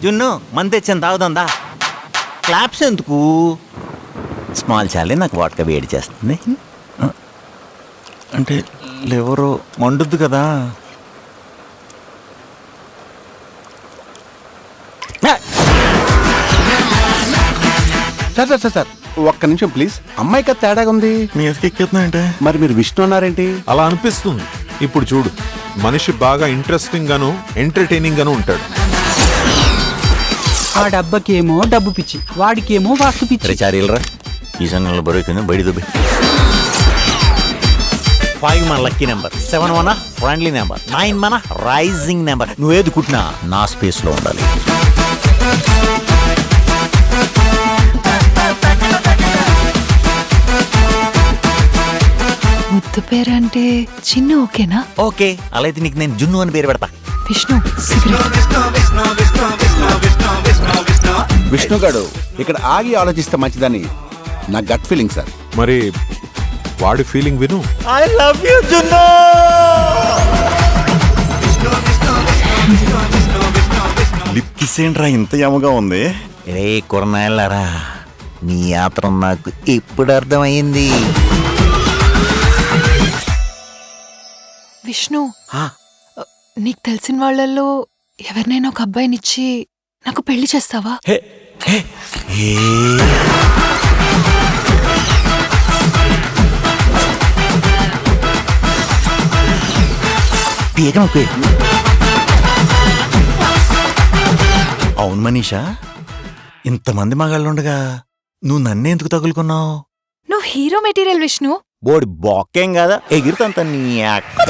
జున్ను మంది తెచ్చాను తాగుదా. క్లాప్స్ ఎందుకు? స్మాల్ చాలే, నాకు వాటక వేడి చేస్తుంది. అంటే ఎవరో మండుద్దు కదా. సార్ ఒక్క నిమిషం ప్లీజ్. అమ్మాయి కదా తేడాగా ఉంది. మీ ఎక్కిస్తున్నాయంటే మరి మీరు విష్ణు అన్నారేంటి? అలా అనిపిస్తుంది. ఇప్పుడు చూడు, మనిషి బాగా ఇంట్రెస్టింగ్ గాను ఎంటర్టైనింగ్ గాను ఉంటాడు. ఆ డబ్బకేమో డబ్బు పిచ్చి, వాడికేమో వాస్తు పిచ్చి. చారీలరా ఈ సంఘంలో బరువు బయట దుబ్బి. 5 మన లక్కీ నెంబర్, 7 మన ఫ్రెండ్లీ నెంబర్, 9 మన రైజింగ్ నెంబర్. నువ్వేది కుట్టినా నా స్పేస్ లో ఉండాలి. ముద్దు పేరంటే చిన్ను ఓకేనా? ఓకే, అలా అయితే నీకు నేను జున్ను అని పేరు పెడతా. విష్ణు సిగరెట్. విష్ణు గాడు ఇక్కడ ఆగి ఆలోచిస్తే మంచిదని నా గట్ ఫీలింగ్ సార్. మరి వాడి ఫీలింగ్ విను. ఐ లవ్ యు జున్ను. లిప్ కిస్ ఏంట్రా ఇంత యమగా ఉంది? రే కొరనాయలారా, నీ యాత్ర నాకు ఇప్పుడు అర్థమైంది. విష్ణు, నీకు తెలిసిన వాళ్ళల్లో ఎవరినైనా ఒక అబ్బాయినిచ్చి నాకు పెళ్లి చేస్తావా? అవును మనీషా, ఇంతమంది మగాళ్ళుండగా నువ్వు నన్నే ఎందుకు తగులుకున్నావు? నువ్వు హీరో మెటీరియల్ విష్ణు. బోడి బొక్కేం కదా, ఎగిరితంత నీ అక్క.